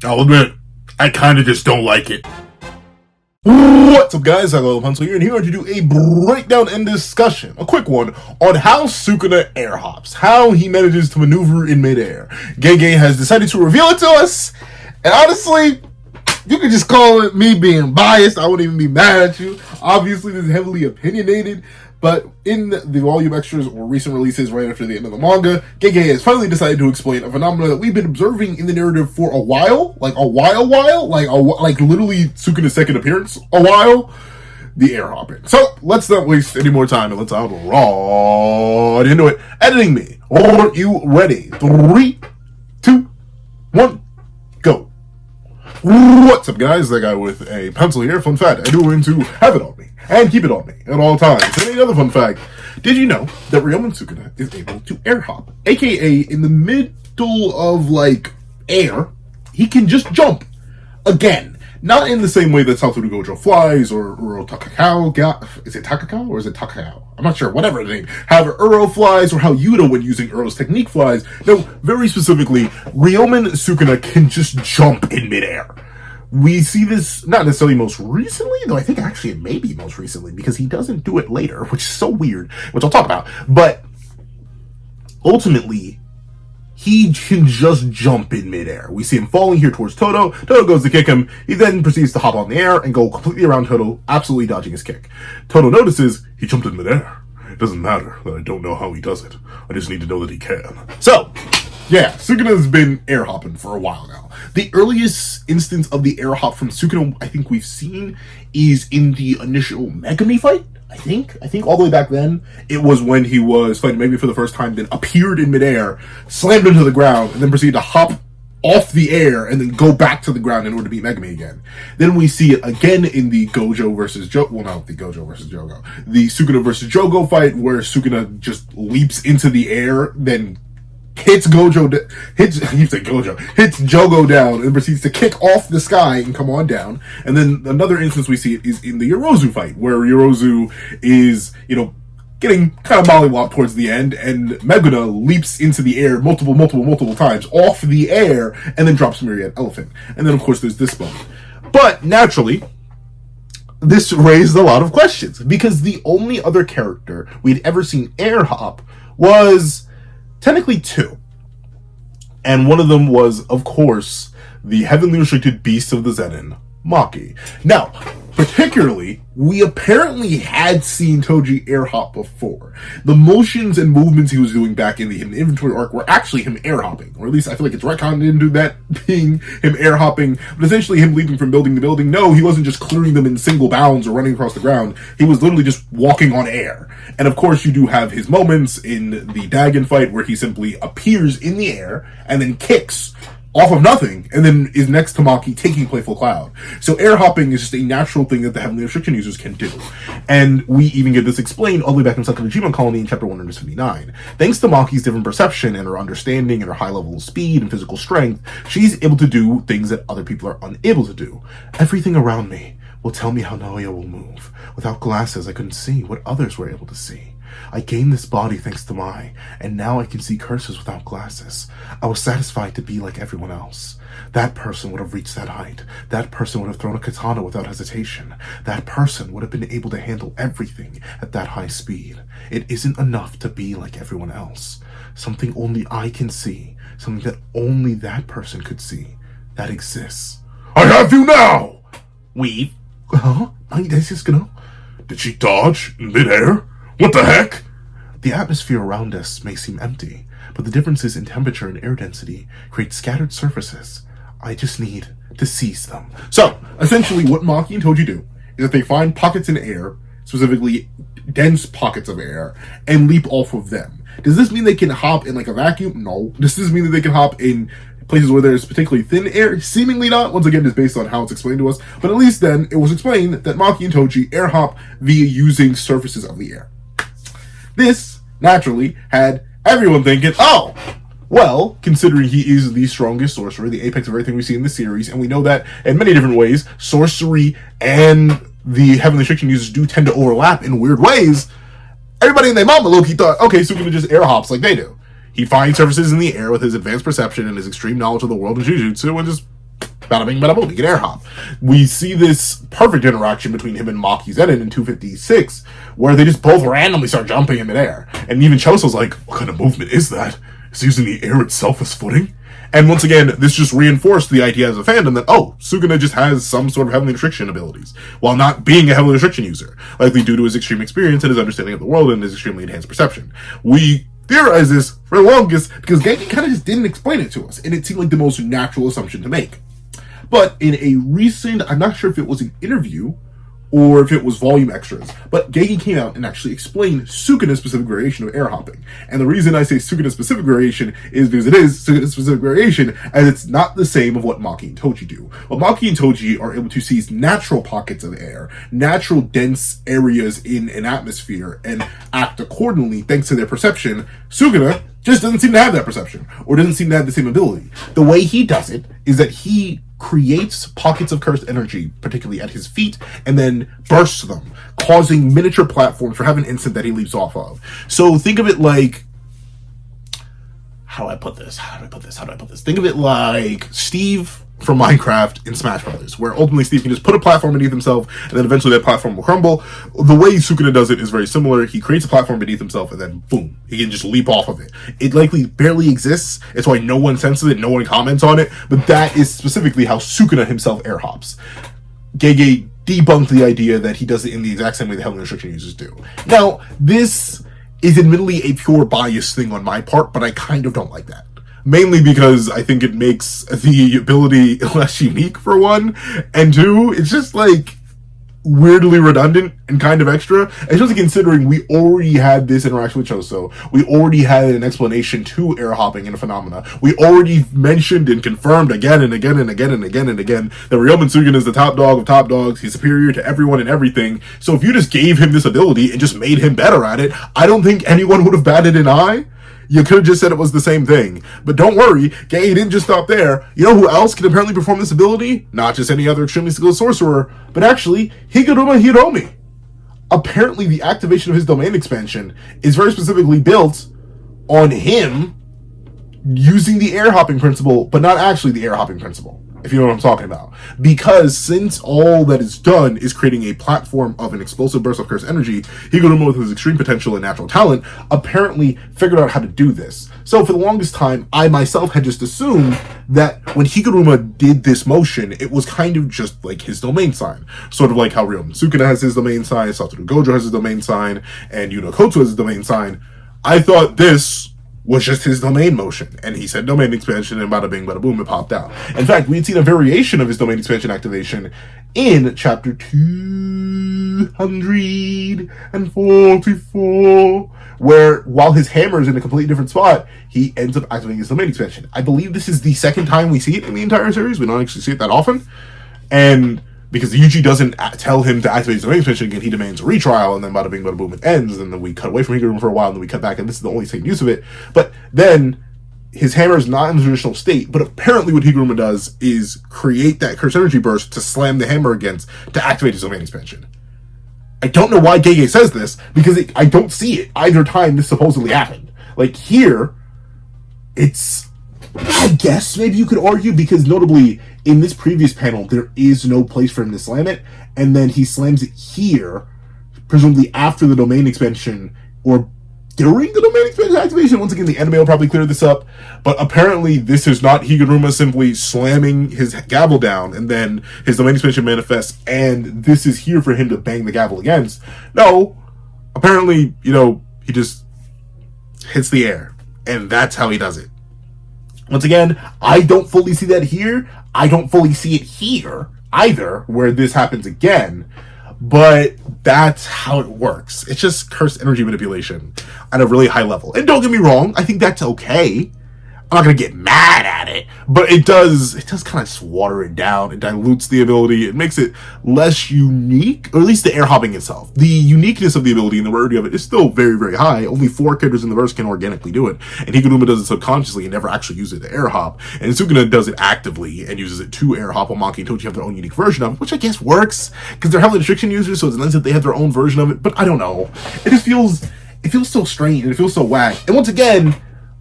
I'll admit, I kinda just don't like it. What's up, guys? I'm Little Pencil here, and here to do a breakdown and discussion, a quick one, on how Sukuna air hops, how he manages to maneuver in midair. Gege has decided to reveal it to us, and honestly, you could just call it me being biased. I wouldn't even be mad at you. Obviously, this is heavily opinionated, but in the volume extras or recent releases right after the end of the manga, Gege has finally decided to explain a phenomenon that we've been observing in the narrative for a while, like literally Sukuna's second appearance, a while. The air hopping. So let's not waste any more time and let's hop right into it. Editing me. Are you ready? 3, 2, 1, go. What's up, guys? That guy with a pencil here. Fun fact, I do aim to have it on me and keep it on me at all times. And another fun fact, did you know that Ryomen Sukuna is able to air hop? AKA, in the middle of, air, he can just jump. Again, not in the same way that Satoru Gojo flies or Uro Takakao. Is it Takakao or is it Takakao? I'm not sure, whatever the name. However, Uro flies or how Yuta, when using Uro's technique, flies. No, very specifically, Ryomen Sukuna can just jump in midair. We see this not necessarily most recently, though I think actually it may be most recently because he doesn't do it later, which is so weird, which I'll talk about. But ultimately, he can just jump in midair. We see him falling here towards Todo. Todo goes to kick him. He then proceeds to hop on the air and go completely around Todo, absolutely dodging his kick. Todo notices he jumped in midair. It doesn't matter that I don't know how he does it. I just need to know that he can. So, yeah, Sukuna's been air hopping for a while now. The earliest instance of the air hop from Sukuna I think we've seen is in the initial Megami fight. I think all the way back then, it was when he was fighting Megami for the first time, then appeared in midair, slammed into the ground, and then proceeded to hop off the air and then go back to the ground in order to beat Megami again. Then we see it again in the Gojo versus Jogo. Well, not the Gojo versus Jogo. The Sukuna versus Jogo fight, where Sukuna just leaps into the air, then hits Jogo down and proceeds to kick off the sky and come on down. And then another instance we see it is in the Yorozu fight, where Yorozu is, getting kind of mollywopped towards the end, and Meguna leaps into the air multiple times off the air and then drops Myriad Elephant. And then, of course, there's this moment. But naturally, this raised a lot of questions because the only other character we'd ever seen air hop was technically two. And one of them was, of course, the heavenly restricted beast of the Zenin, Maki. Now, particularly, we apparently had seen Toji air hop before. The motions and movements he was doing back in the Hidden Inventory arc were actually him air hopping. Or at least I feel like it's retconned into that being him air hopping, but essentially him leaping from building to building. No, he wasn't just clearing them in single bounds or running across the ground. He was literally just walking on air. And of course, you do have his moments in the Dagon fight where he simply appears in the air and then kicks off of nothing, and then is next to Maki taking Playful Cloud. So air hopping is just a natural thing that the Heavenly Restriction users can do. And we even get this explained all the way back in Sakurajima Colony in chapter 179. Thanks to Maki's different perception and her understanding and her high level of speed and physical strength, she's able to do things that other people are unable to do. Everything around me will tell me how Naoya will move. Without glasses, I couldn't see what others were able to see. I gained this body thanks to Mai, and now I can see curses without glasses. I was satisfied to be like everyone else. That person would have reached that height. That person would have thrown a katana without hesitation. That person would have been able to handle everything at that high speed. It isn't enough to be like everyone else. Something only I can see, something that only that person could see, that exists. I have you now! Weave. Huh? Did she dodge in midair? What the heck? The atmosphere around us may seem empty, but the differences in temperature and air density create scattered surfaces. I just need to seize them. So, essentially what Maki and Toji do is that they find pockets in air, specifically dense pockets of air, and leap off of them. Does this mean they can hop in a vacuum? No. Does this mean that they can hop in places where there's particularly thin air? Seemingly not. Once again, it's based on how it's explained to us. But at least then, it was explained that Maki and Toji air hop via using surfaces of the air. This, naturally, had everyone thinking, oh, well, considering he is the strongest sorcerer, the apex of everything we see in the series, and we know that in many different ways, sorcery and the Heavenly Restriction users do tend to overlap in weird ways, everybody and their mama low-key thought, okay, Sukuna just air hops like they do. He finds surfaces in the air with his advanced perception and his extreme knowledge of the world of Jujutsu and just Bada bing, bada boom, he can air hop. We see this perfect interaction between him and Maki Zenin in 256, where they just both randomly start jumping in midair. And even Choso's like, what kind of movement is that? Is he using the air itself as footing? And once again, this just reinforced the idea as a fandom that, oh, Sukuna just has some sort of heavenly restriction abilities, while not being a heavenly restriction user, likely due to his extreme experience and his understanding of the world and his extremely enhanced perception. We theorized this for the longest because Geki kind of just didn't explain it to us, and it seemed like the most natural assumption to make. But in a recent, I'm not sure if it was an interview or if it was volume extras, but Geki came out and actually explained Sukuna's specific variation of air hopping. And the reason I say Sukuna's specific variation is because it is Sukuna's specific variation, as it's not the same of what Maki and Toji do. Well, Maki and Toji are able to seize natural pockets of air, natural dense areas in an atmosphere, and act accordingly thanks to their perception. Sukuna just doesn't seem to have that perception, or doesn't seem to have the same ability. The way he does it is that he creates pockets of cursed energy, particularly at his feet, and then bursts them, causing miniature platforms for Heaven Instant that he leaps off of. So think of it like, how do I put this? Think of it like Steve from Minecraft in Smash Brothers, where ultimately Steve can just put a platform beneath himself, and then eventually that platform will crumble. The way Sukuna does it is very similar. He creates a platform beneath himself, and then boom, he can just leap off of it. It likely barely exists. It's why no one senses it, no one comments on it, but that is specifically how Sukuna himself air hops. Gege debunked the idea that he does it in the exact same way the Heavenly Restriction users do. Now, this is admittedly a pure bias thing on my part, but I kind of don't like that. Mainly because I think it makes the ability less unique, for one, and two, it's just like weirdly redundant and kind of extra, especially considering we already had this interaction with Choso. We already had an explanation to air hopping and a phenomena. We already mentioned and confirmed again and again and again and again and again that Ryomen Sugen is the top dog of top dogs. He's superior to everyone and everything. So if you just gave him this ability and just made him better at it, I don't think anyone would have batted an eye. You could have just said it was the same thing. But don't worry, Gay didn't just stop there. You know who else can apparently perform this ability? Not just any other extremely skilled sorcerer, but actually Higuruma Hiromi. Apparently the activation of his domain expansion is very specifically built on him using the air hopping principle, but not actually the air hopping principle, if you know what I'm talking about. Because since all that is done is creating a platform of an explosive burst of cursed energy, Higuruma, with his extreme potential and natural talent, apparently figured out how to do this. So for the longest time, I myself had just assumed that when Higuruma did this motion, it was kind of just like his domain sign. Sort of like how Ryomen Sukuna has his domain sign, Satoru Gojo has his domain sign, and Yuno Kotsu has his domain sign. I thought this was just his domain motion, and he said domain expansion, and bada bing, bada boom, it popped out. In fact, we had seen a variation of his domain expansion activation in chapter 244, where while his hammer is in a completely different spot, he ends up activating his domain expansion. I believe this is the second time we see it in the entire series. We don't actually see it that often, and because the Yuji doesn't tell him to activate his domain expansion again, he demands a retrial, and then bada bing, bada boom, it ends, and then we cut away from Higuruma for a while, and then we cut back, and this is the only same use of it. But then his hammer is not in the traditional state, but apparently what Higuruma does is create that cursed energy burst to slam the hammer against to activate his domain expansion. I don't know why Gege says this, because I don't see it either time this supposedly happened. Like here, it's, I guess maybe you could argue, because notably in this previous panel there is no place for him to slam it, and then he slams it here, presumably after the domain expansion or during the domain expansion activation. Once again, the anime will probably clear this up, but apparently this is not Higuruma simply slamming his gavel down and then his domain expansion manifests and this is here for him to bang the gavel against. No, apparently, he just hits the air, and that's how he does it. Once again, I don't fully see that here. I don't fully see it here either, where this happens again. But that's how it works. It's just cursed energy manipulation at a really high level. And don't get me wrong, I think that's okay. I'm not going to get mad at it, but it does kind of water it down. It dilutes the ability. It makes it less unique, or at least the air hopping itself. The uniqueness of the ability and the rarity of it is still very, very high. Only 4 characters in the verse can organically do it. And Higuruma does it subconsciously and never actually uses it to air hop. And Sukuna does it actively and uses it to air hop, while Maki and Toji have their own unique version of it, which I guess works, because they're heavily restriction users, so it's nice that they have their own version of it. But I don't know. It just feels so strange, and it feels so whack. And once again,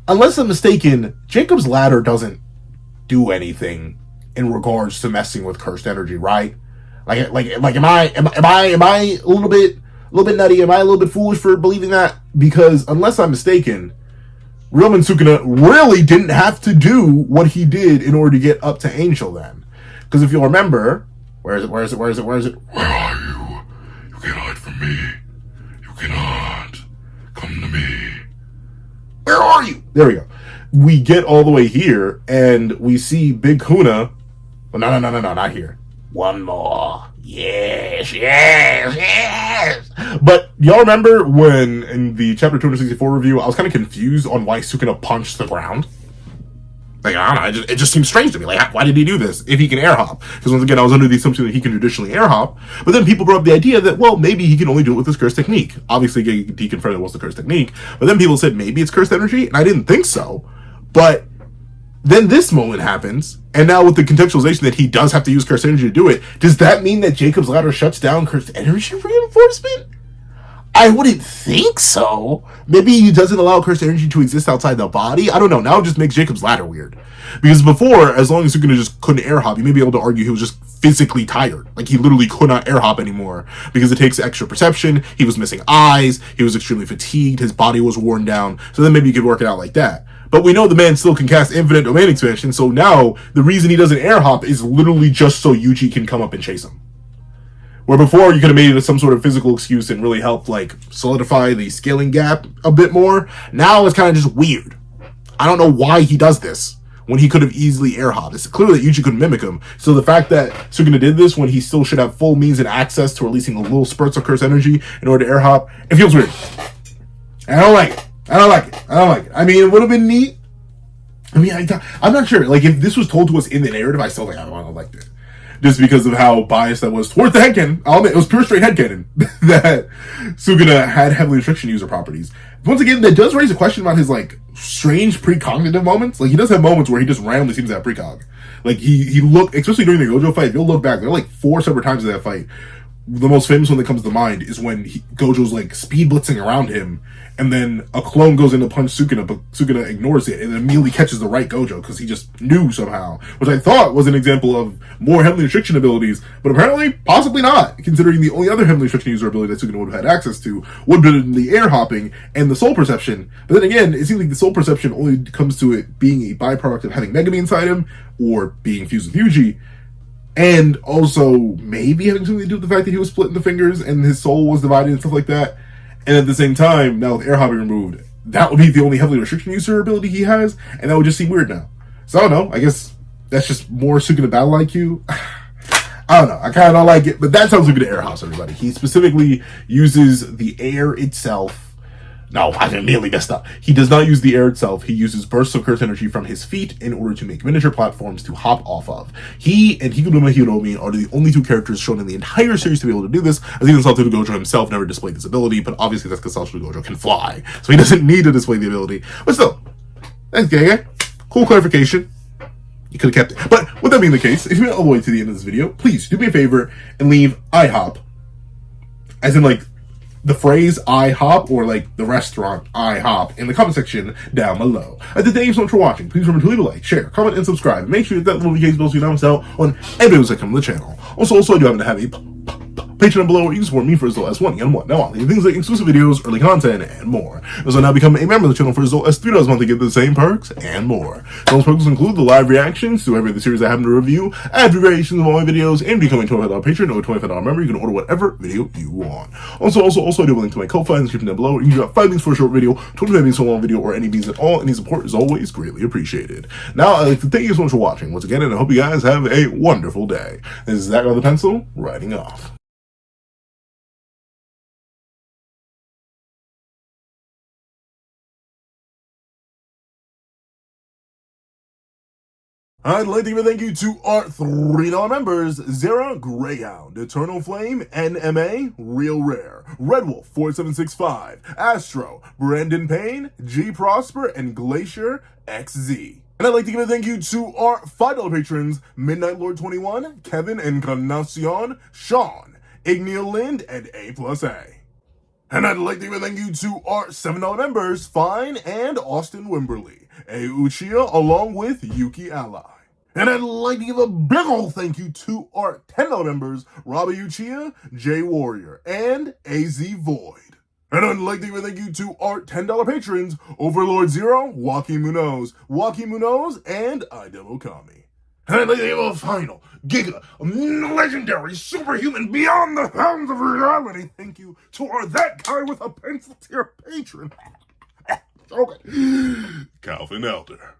unless I'm mistaken, Jacob's Ladder doesn't do anything in regards to messing with cursed energy, right? Am I a little bit nutty? Am I a little bit foolish for believing that? Because unless I'm mistaken, Ryomen Sukuna really didn't have to do what he did in order to get up to Angel then. Because if you'll remember, where is it? Where are you? You can't hide from me. You cannot come to me. Where are you? There we go. We get all the way here, and we see Big Kuna. Oh, no, not here. One more. Yes. But y'all remember when in the chapter 264 review, I was kind of confused on why Sukuna punched the ground? Like, I don't know, it just seems strange to me. Like, why did he do this if he can air hop? Because once again, I was under the assumption that he can traditionally air hop. But then people brought up the idea that, well, maybe he can only do it with his cursed technique. Obviously, he confirmed it was the cursed technique. But then people said maybe it's cursed energy, and I didn't think so. But then this moment happens, and now with the contextualization that he does have to use cursed energy to do it, does that mean that Jacob's Ladder shuts down cursed energy reinforcement? I wouldn't think so. Maybe he doesn't allow cursed energy to exist outside the body. I don't know. Now it just makes Jacob's Ladder weird. Because before, as long as Sukuna just couldn't air hop, you may be able to argue he was just physically tired. Like, he literally could not air hop anymore because it takes extra perception. He was missing eyes. He was extremely fatigued. His body was worn down. So then maybe you could work it out like that. But we know the man still can cast infinite domain expansion. So now the reason he doesn't air hop is literally just so Yuji can come up and chase him. Where before you could have made it some sort of physical excuse and really helped like solidify the scaling gap a bit more. Now it's kind of just weird. I don't know why he does this when he could have easily air hopped. It's clear that Yuji couldn't mimic him. So the fact that Sukuna did this when he still should have full means and access to releasing the little spurts of cursed energy in order to air hop, it feels weird. I don't like it. I mean, it would have been neat. I mean, I'm not sure. Like, if this was told to us in the narrative, I still think I don't want to like it. Just because of how biased that was towards the headcanon. I'll admit, it was pure straight headcanon that Sukuna had heavily restriction user properties. Once again, that does raise a question about his, like, strange precognitive moments. Like, he does have moments where he just randomly seems to have precog. Like, he looked, especially during the Gojo fight, if you'll look back, there are, like, 4 separate times in that fight. The most famous one that comes to mind is when Gojo's, like, speed blitzing around him, and then a clone goes in to punch Sukuna, but Sukuna ignores it and immediately catches the right Gojo because he just knew somehow, which I thought was an example of more heavenly restriction abilities, but apparently possibly not, considering the only other heavenly restriction user ability that Sukuna would have had access to would have been the air hopping and the soul perception. But then again, it seems like the soul perception only comes to it being a byproduct of having Megami inside him or being fused with Yuji. And also maybe having something to do with the fact that he was split in the fingers and his soul was divided and stuff like that. And at the same time, now with air hopping removed, that would be the only heavily restriction user ability he has, and that would just seem weird now. So I don't know. I guess that's just more Sukuna battle IQ. I don't know. I kind of don't like it, but that's how Sukuna air hops everybody. He specifically uses the air itself. No, I immediately messed up. He does not use the air itself. He uses bursts of cursed energy from his feet in order to make miniature platforms to hop off of. He and Higuruma Hiromi are the only 2 characters shown in the entire series to be able to do this, as even Satoru Gojo himself never displayed this ability, but obviously that's because Satoru Gojo can fly, so he doesn't need to display the ability. But still, thanks, gang. Cool clarification. You could have kept it. But with that being the case, if you made it all the way to the end of this video, please do me a favor and leave IHOP, as in like the phrase IHOP or like the restaurant IHOP in the comment section down below. Thank you so much for watching. Please remember to leave a like, share, comment, and subscribe. And make sure that little notification bell so you don't miss out on any videos that come to the channel. Also, I do happen to have a Patreon down below where you can support me for as low as $1 and $1. Now, things like exclusive videos, early content, and more. Also, now become a member of the channel for as low as $3 a month to get the same perks and more. Those perks include the live reactions to every of the series I happen to review, ad-free variations of all my videos, and becoming a $25 patron or a $25 member. You can order whatever video you want. Also, I do have a link to my Ko-Fi in the description down below where you can drop 5 links for a short video, 25 links for a long video, or any means at all. Any support is always greatly appreciated. Now, I'd like to thank you so much for watching once again, and I hope you guys have a wonderful day. This is Zach with the Pencil, writing off. I'd like to give a thank you to our $3 members: Zara, Greyhound, Eternal Flame, NMA, Real Rare, Red Wolf 4765, Astro, Brandon Payne, G Prosper, and Glacier XZ. And I'd like to give a thank you to our $5 patrons: Midnight Lord 21, Kevin Encarnacion, Sean, Igneel Lind, and A+A. And I'd like to give a thank you to our $7 members: Fine and Austin Wimberly, A Uchiha, along with Yuki Ally. And I'd like to give a big ol' thank you to our $10 members, Robbie Uchiha, Jay Warrior, and AZ Void. And I'd like to give a thank you to our $10 patrons, Overlord Zero, Joaquin Munoz, and Idem Okami. And I'd like to give a final, giga, legendary, superhuman, beyond the bounds of reality thank you to our That Guy with a Pencil tier patron. Okay. Calvin Elder.